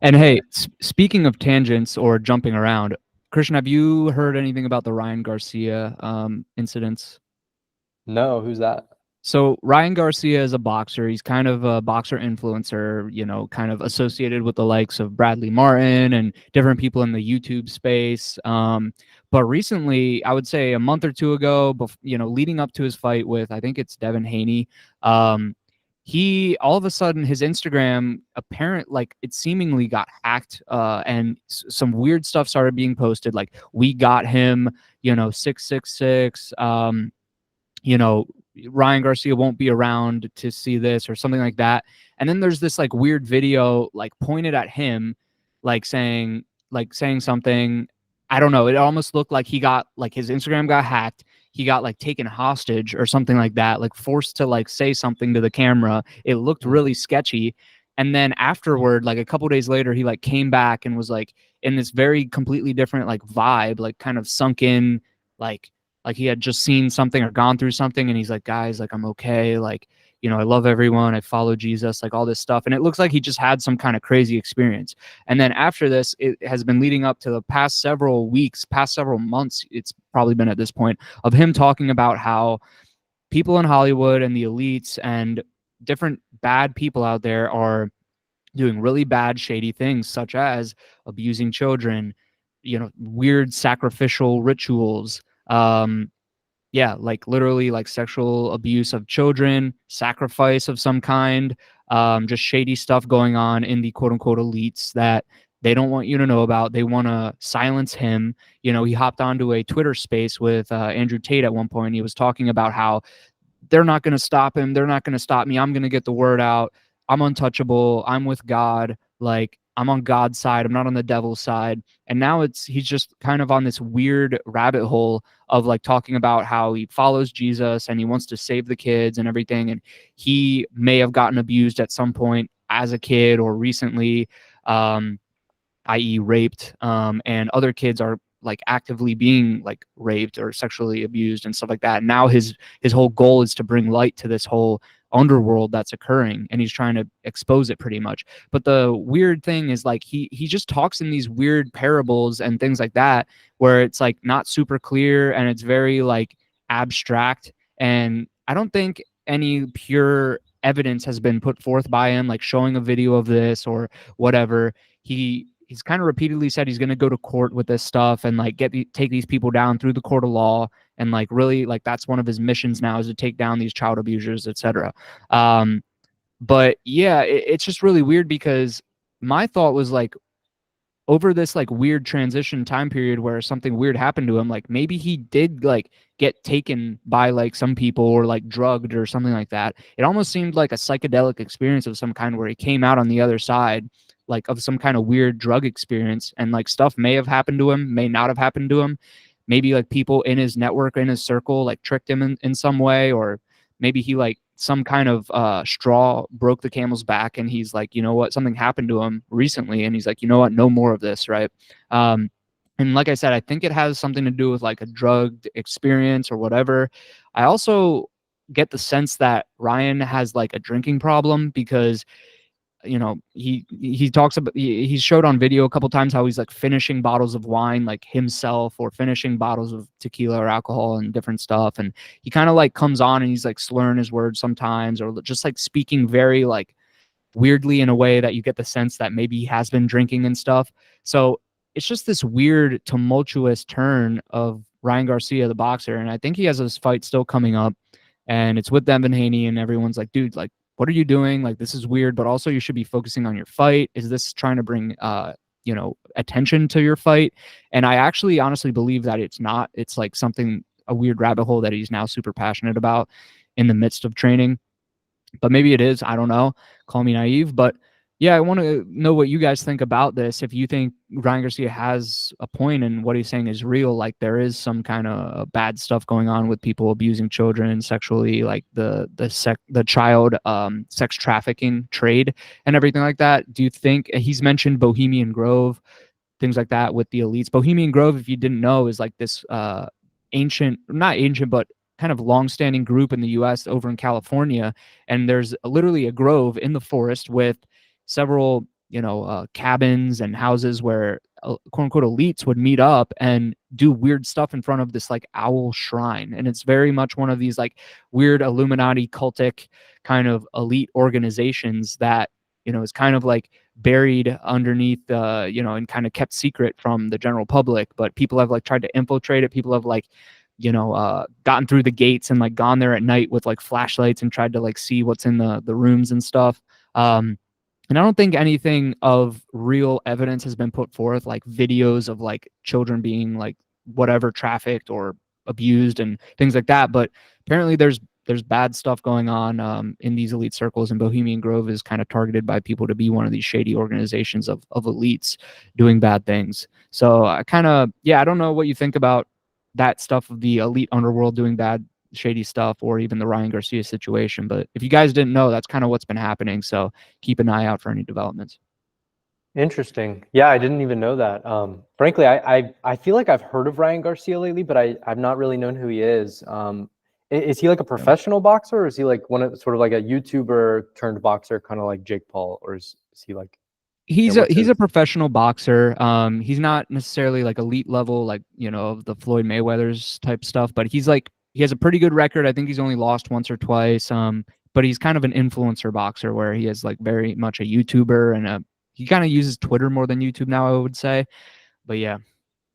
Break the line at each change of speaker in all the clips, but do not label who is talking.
And hey, speaking of tangents or jumping around, Christian, have you heard anything about the Ryan Garcia incidents?
No, who's that?
So Ryan Garcia is a boxer. He's kind of a boxer influencer, kind of associated with the likes of Bradley Martin and different people in the YouTube space. But recently, I would say a month or two ago, leading up to his fight with, I think it's Devin Haney, he all of a sudden his Instagram it seemingly got hacked, and some weird stuff started being posted, like we got him, 666, you know, Ryan Garcia won't be around to see this or something like that. And then there's this like weird video like pointed at him, like saying something. I don't know. It almost looked like he got like his Instagram got hacked. He got like taken hostage or something like that, like forced to like say something to the camera. It looked
Mm.
really sketchy. And then afterward, like a couple days later, he like came back and was like in this very completely different like vibe, like kind of sunk in, like like he had just seen something or gone through something, and he's like, guys, like I'm okay, like I love everyone, I follow Jesus, like all this stuff. And it looks like he just had some kind of crazy experience. And then after this, it has been leading up to the past several weeks, past several months, it's probably been at this point, of him talking about how people in Hollywood and the elites and different bad people out there are doing really bad, shady things, such as abusing children, weird sacrificial rituals, yeah, like literally like sexual abuse of children, sacrifice of some kind, just shady stuff going on in the quote unquote elites that they don't want you to know about. They want to silence him. He hopped onto a Twitter space with Andrew Tate at one point. He was talking about how they're not going to stop him. They're not going to stop me. I'm going to get the word out. I'm untouchable. I'm with God. Like, I'm on God's side. I'm not on the devil's side. And now he's just kind of on this weird rabbit hole of like talking about how he follows Jesus and he wants to save the kids and everything. And he may have gotten abused at some point as a kid or recently, i.e., raped. And other kids are like actively being like raped or sexually abused and stuff like that. And now his whole goal is to bring light to this whole underworld that's occurring, and he's trying to expose it pretty much. But the weird thing is like he just talks in these weird parables and things like that, where it's like not super clear and it's very like abstract. And I don't think any pure evidence has been put forth by him, like showing a video of this or whatever. He's kind of repeatedly said he's going to go to court with this stuff and like take these people down through the court of law, and like really like that's one of his missions now, is to take down these child abusers, etc. But yeah, it's just really weird because my thought was like, over this like weird transition time period where something weird happened to him, like maybe he did like get taken by like some people or like drugged or something like that. It almost seemed like a psychedelic experience of some kind, where he came out on the other side like of some kind of weird drug experience, and like stuff may have happened to him, may not have happened to him. Maybe like people in his network, in his circle, like tricked him in some way, or maybe he like some kind of straw broke the camel's back, and he's like, you know what, something happened to him recently, and he's like, you know what, no more of this, right? And like I said, I think it has something to do with like a drugged experience or whatever. I also get the sense that Ryan has like a drinking problem, because he talks about, he showed on video a couple times how he's like finishing bottles of wine like himself, or finishing bottles of tequila or alcohol and different stuff. And he kind of like comes on and he's like slurring his words sometimes, or just like speaking very like weirdly in a way that you get the sense that maybe he has been drinking and stuff. So it's just this weird tumultuous turn of Ryan Garcia, the boxer. And I think he has this fight still coming up, and it's with Devin Haney, and everyone's like, dude, like, what are you doing? Like, this is weird, but also you should be focusing on your fight. Is this trying to bring attention to your fight? And I actually honestly believe that it's not. It's like something, a weird rabbit hole that he's now super passionate about in the midst of training. But maybe it is. I don't know. Call me naive, but yeah, I want to know what you guys think about this. If you think Ryan Garcia has a point and what he's saying is real, like there is some kind of bad stuff going on with people abusing children sexually, like the child sex trafficking trade and everything like that. Do you think he's mentioned Bohemian Grove, things like that with the elites? Bohemian Grove, if you didn't know, is like this not ancient, but kind of long-standing group in the US over in California. And there's literally a grove in the forest with several cabins and houses where quote unquote elites would meet up and do weird stuff in front of this like owl shrine. And it's very much one of these like weird Illuminati cultic kind of elite organizations that, is kind of like buried underneath, and kind of kept secret from the general public. But people have like tried to infiltrate it. People have like, gotten through the gates and like gone there at night with like flashlights and tried to like see what's in the rooms and stuff. And I don't think anything of real evidence has been put forth, like videos of like children being like whatever trafficked or abused and things like that. But apparently there's bad stuff going on in these elite circles, and Bohemian Grove is kind of targeted by people to be one of these shady organizations of elites doing bad things. So I don't know what you think about that stuff of the elite underworld doing bad shady stuff, or even the Ryan Garcia situation. But if you guys didn't know, that's kind of what's been happening. So keep an eye out for any developments.
Interesting. Yeah, I didn't even know that. Frankly, I feel like I've heard of Ryan Garcia lately, but I've not really known who he is. Is he like a professional boxer, or is he like sort of like a YouTuber turned boxer, kind of like Jake Paul, or is he like?
He's a professional boxer. He's not necessarily like elite level, like of the Floyd Mayweather's type stuff, but he has a pretty good record. I think he's only lost once or twice. But he's kind of an influencer boxer where he is like very much a YouTuber, and he kind of uses Twitter more than YouTube now, I would say. But yeah,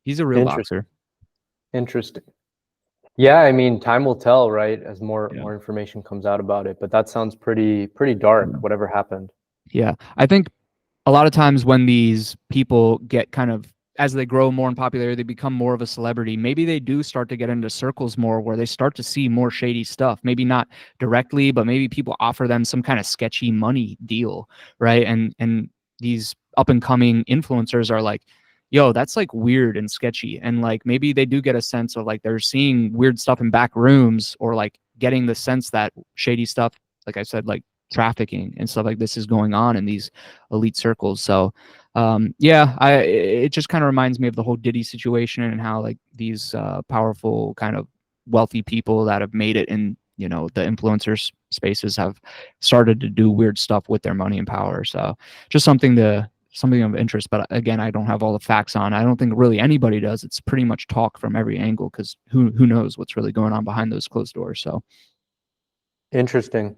he's a real boxer.
Interesting. Yeah, I mean, time will tell, right? As more information comes out about it. But that sounds pretty dark, whatever happened.
Yeah. I think a lot of times when these people get kind of, as they grow more in popularity, they become more of a celebrity. Maybe they do start to get into circles more where they start to see more shady stuff. Maybe not directly, but maybe people offer them some kind of sketchy money deal, right? And these up and coming influencers are like, yo, that's like weird and sketchy. And like maybe they do get a sense of like they're seeing weird stuff in back rooms, or like getting the sense that shady stuff, like I said, like trafficking and stuff like this is going on in these elite circles. So it just kind of reminds me of the whole Diddy situation and how like these powerful kind of wealthy people that have made it in the influencers spaces have started to do weird stuff with their money and power. So just something of interest. But again, I don't have all the facts on. I don't think really anybody does. It's pretty much talk from every angle, because who knows what's really going on behind those closed doors. So
interesting.